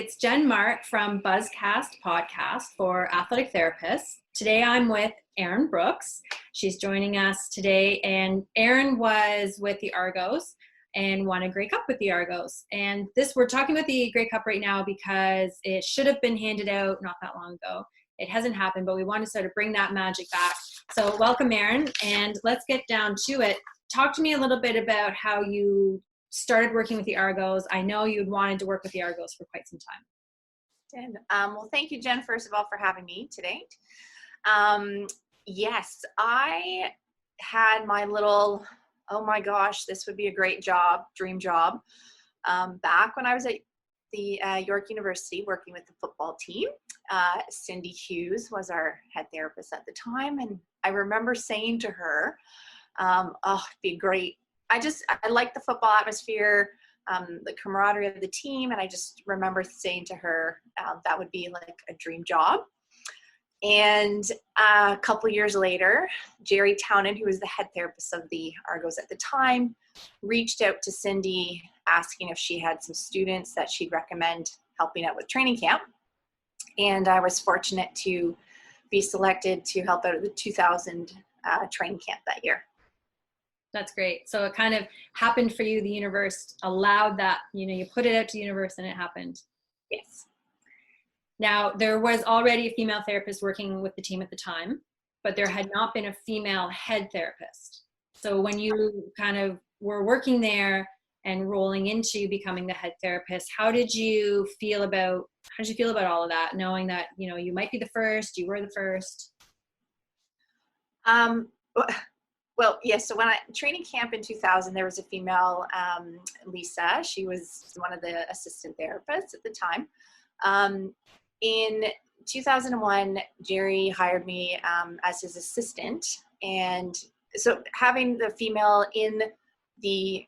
it's Jen Mark from Buzzcast podcast for athletic therapists. Today I'm with Erin Brooks. She's joining us today, and Erin was with the Argos and won a Grey Cup with the Argos. And we're talking about the Grey Cup right now because it should have been handed out not that long ago. It hasn't happened, but we want to sort of bring that magic back. So welcome, Erin, and let's get down to it. Talk to me a little bit about how you started working with the Argos. I know you'd wanted to work with the Argos for quite some time. Well, thank you, Jen, first of all, for having me today. Yes, I had my little, oh my gosh, this would be a great job, dream job, back when I was at the York University working with the football team. Cindy Hughes was our head therapist at the time, and I remember saying to her, oh, it'd be great. I like the football atmosphere, the camaraderie of the team. And I just remember saying to her, that would be like a dream job. And a couple years later, Jerry Townend, who was the head therapist of the Argos at the time, reached out to Cindy asking if she had some students that she'd recommend helping out with training camp. And I was fortunate to be selected to help out at the 2000 training camp that year. That's great. So it kind of happened for you. The universe allowed that, you put it out to the universe and it happened. Yes. Now, there was already a female therapist working with the team at the time, but there had not been a female head therapist. So when you kind of were working there and rolling into becoming the head therapist, how did you feel about all of that, knowing that, you might be the first, you were the first? Well, yes. So when training camp in 2000, there was a female, Lisa. She was one of the assistant therapists at the time. In 2001, Jerry hired me as his assistant. And so having the female in the,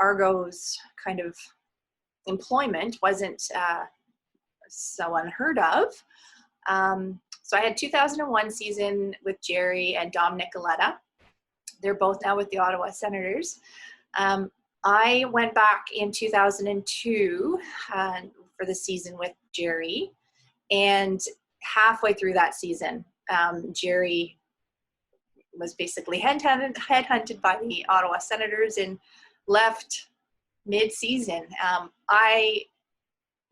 Argos kind of employment wasn't so unheard of. So I had 2001 season with Jerry and Dom Nicoletta. They're both now with the Ottawa Senators. I went back in 2002 for the season with Jerry, and halfway through that season, Jerry was basically headhunted by the Ottawa Senators and left mid-season. I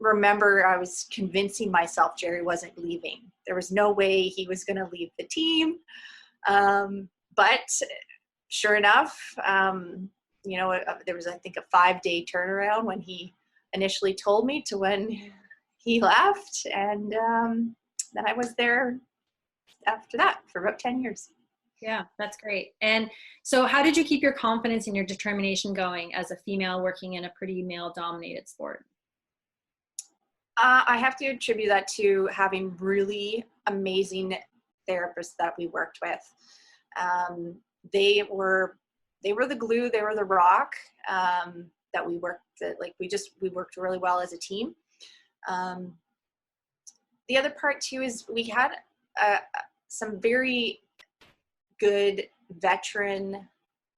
remember I was convincing myself Jerry wasn't leaving. There was no way he was going to leave the team. But sure enough, there was, I think, a 5-day turnaround when he initially told me to when he left. And then I was there after that for about 10 years. Yeah, that's great. And so how did you keep your confidence and your determination going as a female working in a pretty male-dominated sport? I have to attribute that to having really amazing therapists that we worked with. They were the glue, they were the rock that we worked at. We worked really well as a team. The other part too is we had some very good veteran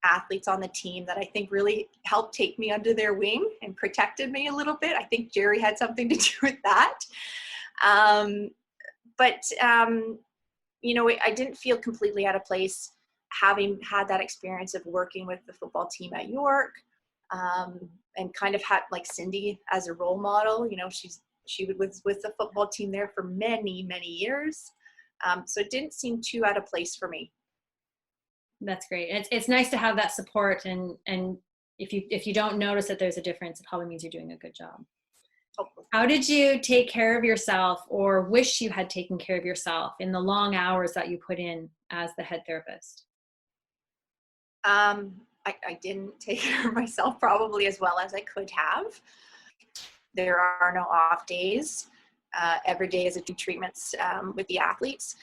athletes on the team that I think really helped take me under their wing and protected me a little bit. I think Jerry had something to do with that. But I didn't feel completely out of place having had that experience of working with the football team at York, and kind of had like Cindy as a role model. She was with the football team there for many, many years. So it didn't seem too out of place for me. That's great. It's nice to have that support, and if you don't notice that there's a difference, it probably means you're doing a good job. Hopefully. How How did you take care of yourself, or wish you had taken care of yourself in the long hours that you put in as the head therapist? I didn't take care of myself probably as well as I could have. There are no off days. Every day is a two treatments with the athletes.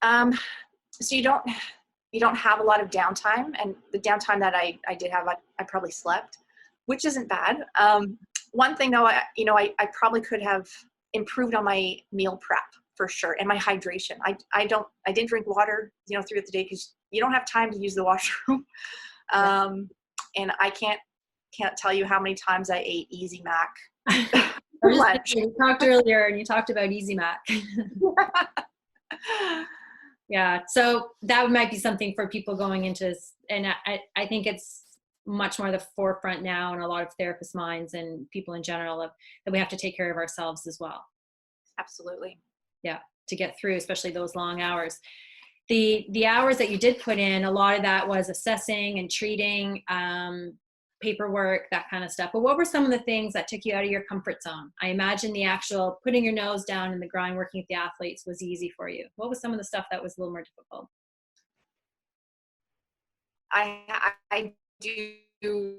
So you don't have a lot of downtime, and the downtime that I did have, I probably slept, which isn't bad. One thing though, I probably could have improved on my meal prep for sure, and my hydration. I didn't drink water, throughout the day because you don't have time to use the washroom. And I can't can't tell you how many times I ate Easy Mac I for was just lunch. thinking, we talked earlier and you talked about Easy Mac. Yeah, so that might be something for people going into this, and I think it's much more the forefront now in a lot of therapists' minds and people in general that we have to take care of ourselves as well. Absolutely. Yeah, to get through, especially those long hours. The hours that you did put in, a lot of that was assessing and treating, paperwork, that kind of stuff. But what were some of the things that took you out of your comfort zone? I imagine the actual putting your nose down in the grind, working with the athletes was easy for you. What was some of the stuff that was a little more difficult? I do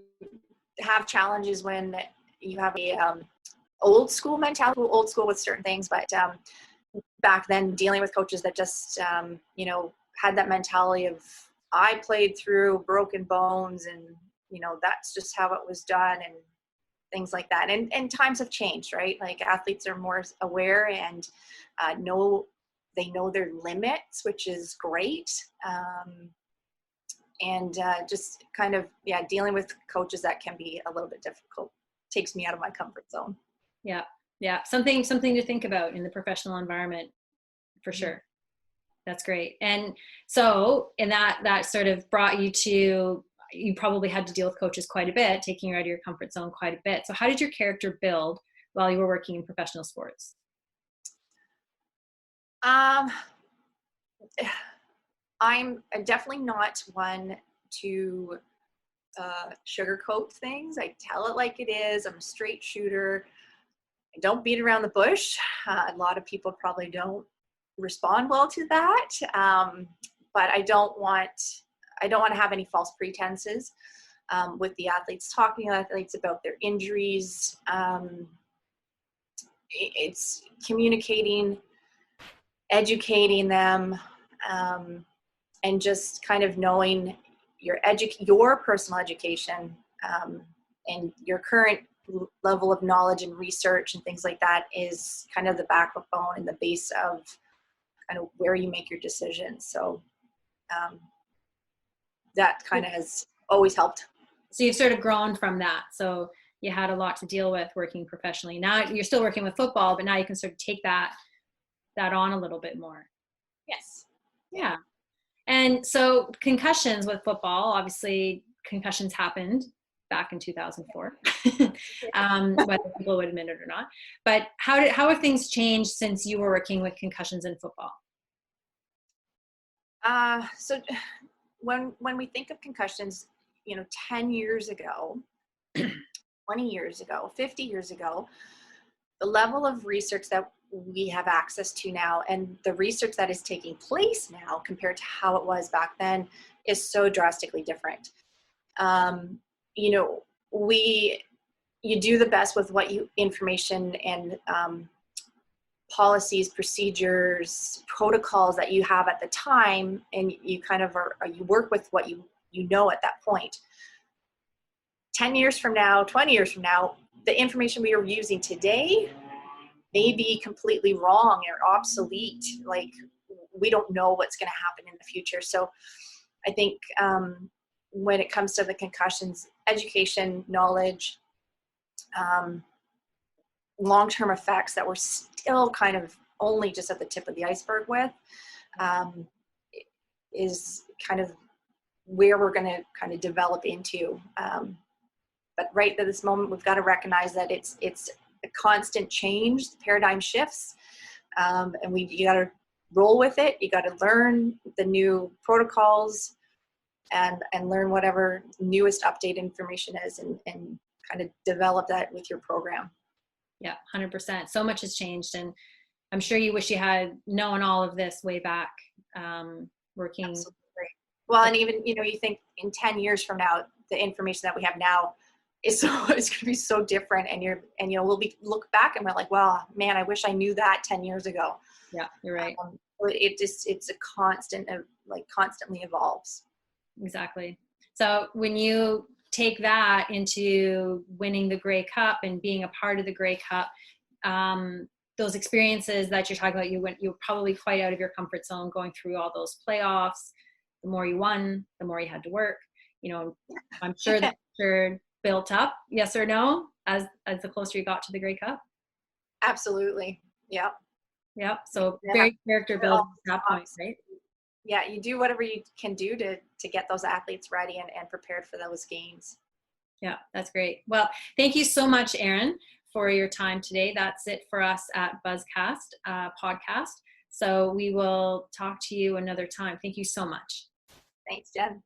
have challenges when you have a old school mentality, old school with certain things, but back then dealing with coaches that just had that mentality of I played through broken bones and that's just how it was done and things like that. And times have changed, right? Like athletes are more aware and they know their limits, which is great. And just kind of, dealing with coaches that can be a little bit difficult takes me out of my comfort zone. Yeah. Yeah. Something to think about in the professional environment for sure. That's great. And so, and that sort of brought you to, you probably had to deal with coaches quite a bit, taking you out of your comfort zone quite a bit. So how did your character build while you were working in professional sports? I'm definitely not one to sugarcoat things. I tell it like it is. I'm a straight shooter. I don't beat around the bush. A lot of people probably don't respond well to that. But I don't want to have any false pretenses with the athletes, talking to athletes about their injuries. It's communicating, educating them, and just kind of knowing your personal education and your current level of knowledge and research and things like that is kind of the backbone and the base of kind of where you make your decisions. So that kind of has always helped. So you've sort of grown from that. So you had a lot to deal with working professionally. Now you're still working with football, but now you can sort of take that on a little bit more. Yes. Yeah. And so concussions with football, obviously concussions happened back in 2004, whether people would admit it or not. But how have things changed since you were working with concussions in football? So when we think of concussions, 10 years ago, 20 years ago, 50 years ago, the level of research that we have access to now and the research that is taking place now compared to how it was back then is so drastically different. You do the best with what information and policies, procedures, protocols that you have at the time, and you kind of you work with what you know at that point. 10 years from now, 20 years from now, the information we are using today may be completely wrong or obsolete. Like, we don't know what's going to happen in the future. So I think when it comes to the concussions, education, knowledge, long-term effects that we're still kind of only just at the tip of the iceberg with, is kind of where we're going to kind of develop into. But right at this moment, we've got to recognize that it's a constant change, the paradigm shifts, and you got to roll with it. You got to learn the new protocols and learn whatever newest update information is and kind of develop that with your program. Yeah, 100%. So much has changed, and I'm sure you wish you had known all of this way back working. Absolutely. Well, and even, you think in 10 years from now, the information that we have now it's going to be so different, and we'll look back and we're like, well, man, I wish I knew that 10 years ago. Yeah, you're right. It's a constant, constantly evolves. Exactly. So when you take that into winning the Grey Cup and being a part of the Grey Cup, those experiences that you're talking about, you were probably quite out of your comfort zone going through all those playoffs. The more you won, the more you had to work. I'm sure that built up, yes or no, as the closer you got to the Grey Cup? Absolutely. Yeah. Yep. So Yeah. very character building at that point, right? Yeah, you do whatever you can do to get those athletes ready and prepared for those games. Yeah, that's great. Well, thank you so much, Erin, for your time today. That's it for us at Buzzcast podcast. So we will talk to you another time. Thank you so much. Thanks, Jen.